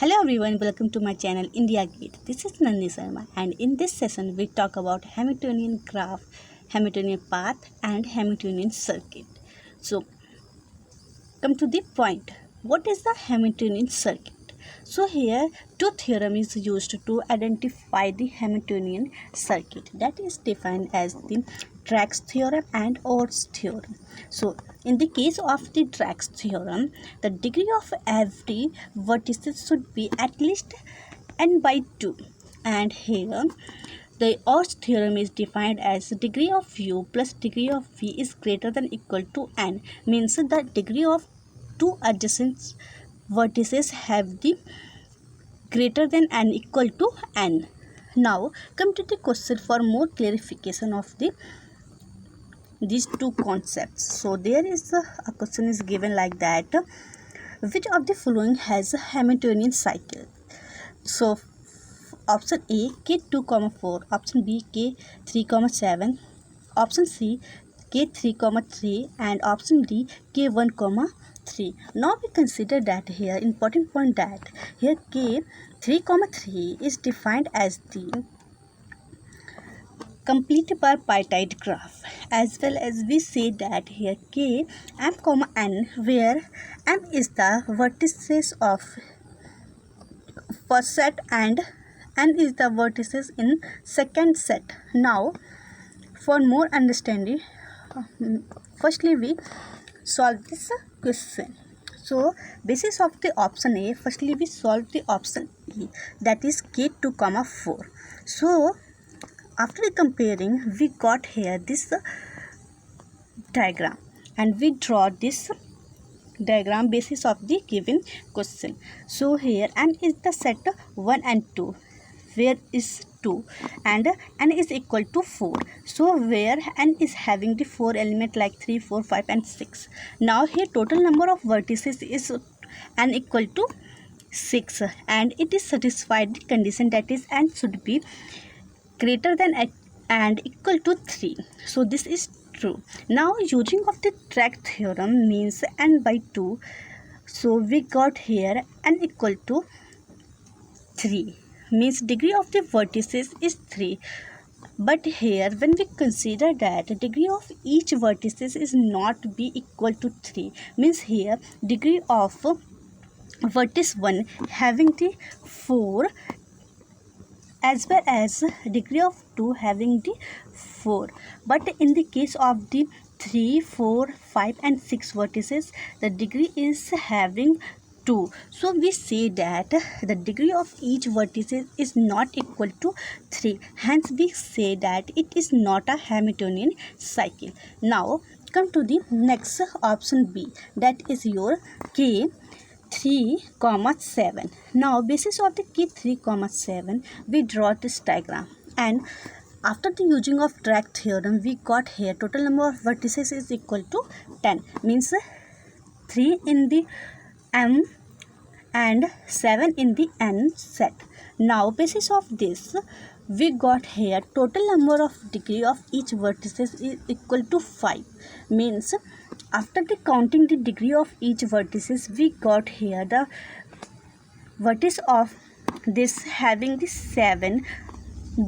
Hello everyone, welcome to my channel India Gate. This is Nandi Sharma, and in this session we talk about Hamiltonian graph, Hamiltonian path and Hamiltonian circuit. So come to the point. What is the Hamiltonian circuit? So here two theorem is used to identify the Hamiltonian circuit, that is defined as the Drake's theorem and Orr's theorem. So in the case of the Drake's theorem, the degree of every vertices should be at least n by 2, and here the Orr's theorem is defined as degree of u plus degree of v is greater than equal to n, means the degree of two adjacent vertices have the greater than n equal to n. Now come to the question for more clarification of these two concepts. So there is a question is given like that: which of the following has a Hamiltonian cycle? So option A k2, 4, option B k3, 7, option C k3, 3, and option D k1, 3. Now we consider that here important point that here k3, 3 is defined as the complete bipartite graph, as well as we say that here k m, n, where m is the vertices of first set and n is the vertices in second set. Now for more understanding, firstly we solve this question. So basis of the option A, firstly we solve the option E, that is k2, 4. So after comparing, we got here this diagram, and we draw this diagram basis of the given question. So here n is the set 1 and 2, where is 2, and n is equal to 4. So where n is having the 4 element like 3, 4, 5 and 6. Now here total number of vertices is n equal to 6, and it is satisfied the condition, that is n should be greater than and equal to 3. So this is true. Now using of the Drake theorem means n by 2. So we got here n equal to 3, means degree of the vertices is 3. But here when we consider that degree of each vertices is not be equal to 3, means here degree of vertex 1 having the 4, as well as degree of 2 having the 4. But in the case of the 3, 4, 5 and 6 vertices, the degree is having 2. So we say that the degree of each vertex is not equal to 3. Hence we say that it is not a Hamiltonian cycle. Now come to the next option B, that is your k 3, 7. Now basis of the k3, 7, we draw this diagram, and after the using of Drake theorem we got here total number of vertices is equal to 10, means 3 in the m and 7 in the n set. Now basis of this we got here total number of degree of each vertices is equal to 5, means after the counting the degree of each vertices we got here the vertex of this having the 7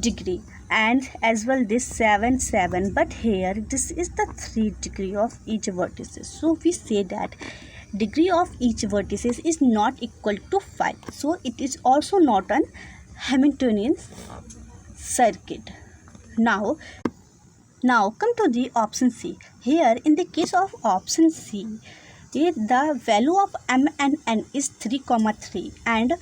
degree, and as well this 7, 7, but here this is the 3 degree of each vertices. So we say that degree of each vertices is not equal to 5. So it is also not an Hamiltonian circuit. Now come to the option C. Here in the case of option C, the value of m and n is 3, 3, and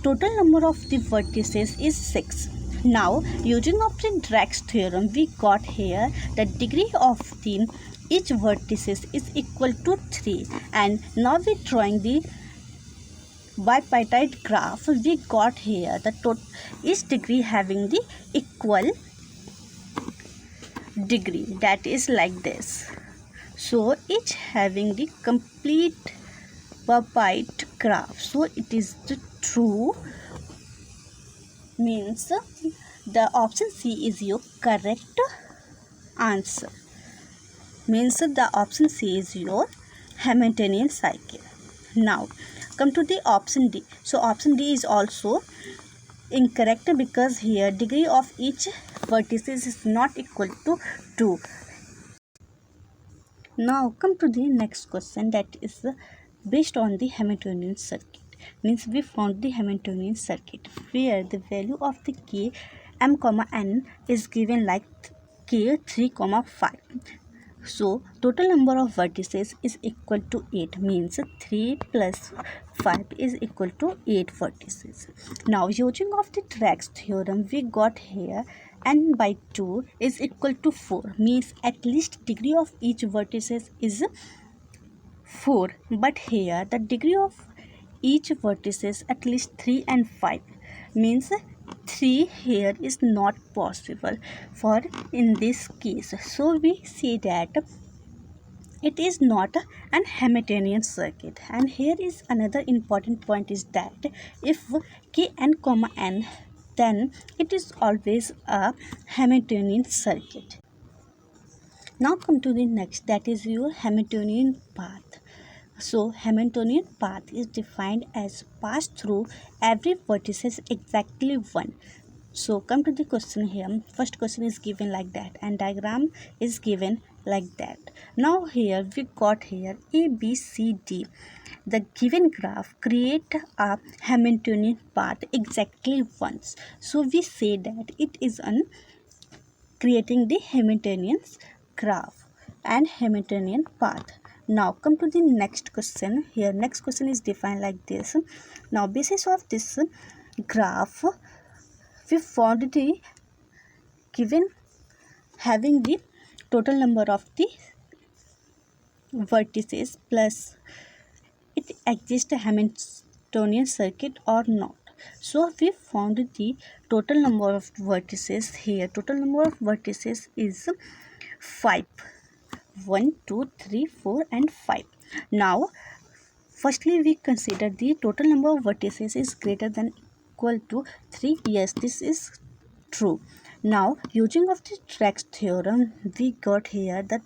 total number of the vertices is 6. Now using of the Drake's theorem we got here the degree of the each vertices is equal to 3, and now we drawing the bipartite graph we got here the each degree having the equal degree, that is like this. So each having the complete bipartite graph. So it is the true, means the option C is your correct answer, means the option C is your Hamiltonian cycle. Now come to the option D. So option D is also incorrect because here degree of each vertex is not equal to 2. Now come to the next question, that is based on the Hamiltonian circuit. Means we found the Hamiltonian circuit where the value of the k m comma n is given like k 3 comma 5. So total number of vertices is equal to 8, means 3 plus 5 is equal to 8 vertices. Now using of the Drake's theorem, we got here n by 2 is equal to 4, means at least degree of each vertices is 4, but here the degree of each vertices at least 3 and 5, means 3 here is not possible for in this case. So we see that it is not an Hamiltonian circuit. And here is another important point is that if k n comma n, then it is always a Hamiltonian circuit. Now come to the next, that is your Hamiltonian path. So Hamiltonian path is defined as pass through every vertices exactly one. So come to the question here. First question is given like that and diagram is given like that. Now here we got here A, B, C, D. The given graph create a Hamiltonian path exactly once. So we say that it is an creating the Hamiltonian graph and Hamiltonian path. Now come to the next question. Here next question is defined like this. Now basis of this graph, we found the given having the total number of the vertices plus it exists a Hamiltonian circuit or not. So we found the total number of vertices here. Total number of vertices is 5. 1, 2, 3, 4 and 5. Now firstly we consider the total number of vertices is greater than equal to 3. Yes, this is true. Now using of the Drake's theorem, we got here that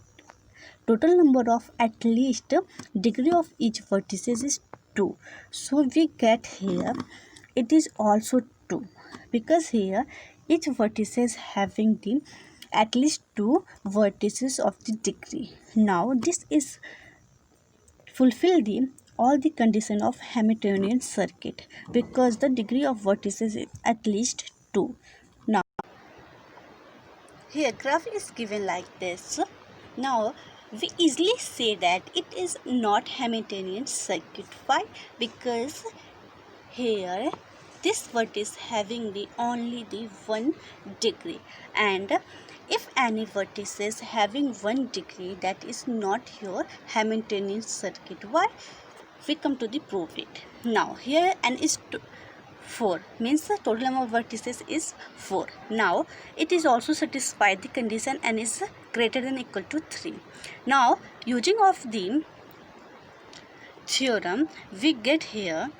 total number of at least degree of each vertices is 2. So we get here it is also 2 because here each vertices having the at least 2 vertices of the degree. Now this is fulfill the all the condition of Hamiltonian circuit because the degree of vertices is at least 2. Now here graph is given like this. Now we easily say that it is not Hamiltonian circuit. Why? Because here this vertex having the only the 1 degree, and if any vertex is having 1 degree, that is not your Hamiltonian circuit. Why? We come to the prove it. Now here n is 4, means the total number of vertices is 4. Now it is also satisfied the condition n is greater than equal to 3. Now using of the theorem, we get here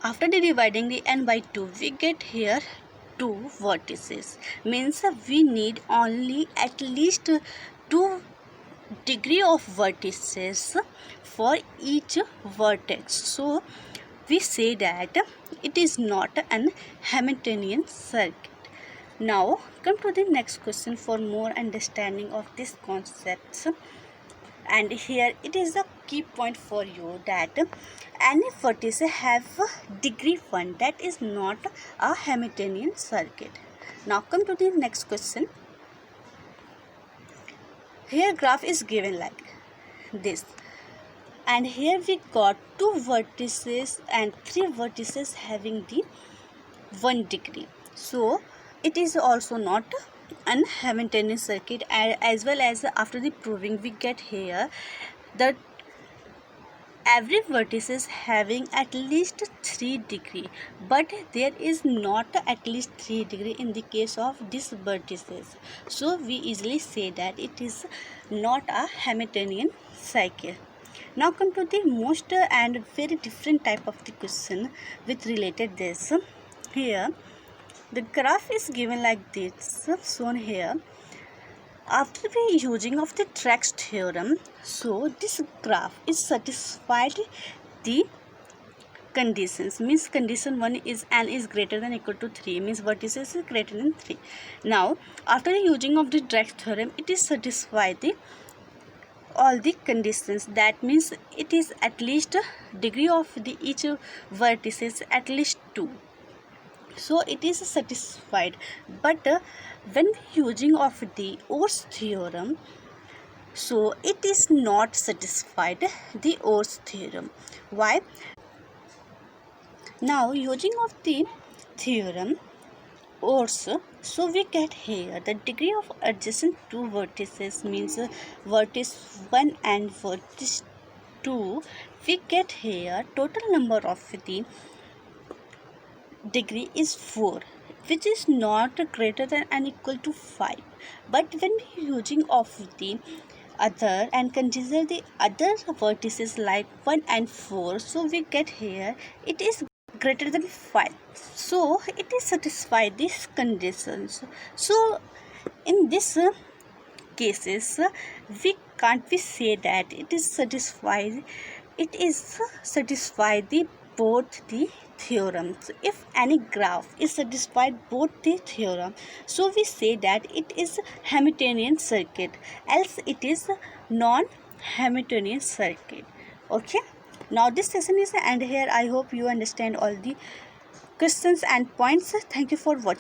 after dividing the n by 2, we get here 2 vertices, means we need only at least 2 degree of vertices for each vertex. So we say that it is not an Hamiltonian circuit. Now come to the next question for more understanding of this concepts. And here it is a key point for you that any vertex have degree 1, that is not a Hamiltonian circuit. Now come to the next question. Here graph is given like this, and here we got 2 vertices and 3 vertices having the 1 degree. So it is also not an Hamiltonian circuit, as well as after the proving we get here that every vertex is having at least 3 degree, but there is not at least 3 degree in the case of these vertices. So we easily say that it is not a Hamiltonian cycle. Now come to the most and very different type of the question with related this. Here the graph is given like this, shown here. After the using of the Drake's theorem, so this graph is satisfied the conditions. Means condition 1 is n is greater than equal to 3, means vertices is greater than 3. Now after the using of the Dirac's theorem, it is satisfy the all the conditions. That means it is at least degree of the each vertices at least 2, so it is satisfied. But when using of the Or's theorem, so it is not satisfied the Or's theorem. Why? Now using of the theorem Or's, so we get here the degree of adjacent two vertices, means vertex 1 and vertex 2. We get here total number of the degree is 4, which is not greater than and equal to 5. But when we using of the other and consider the other vertices like 1 and 4, so we get here it is greater than 5, so it is satisfy these conditions. So in this cases we can't we say that it is satisfied, it is satisfy the both the theorems. If any graph is satisfied both the theorem, so we say that it is Hamiltonian circuit, else it is non-Hamiltonian circuit. Okay, now this session is end here. I hope you understand all the questions and points. Thank you for watching.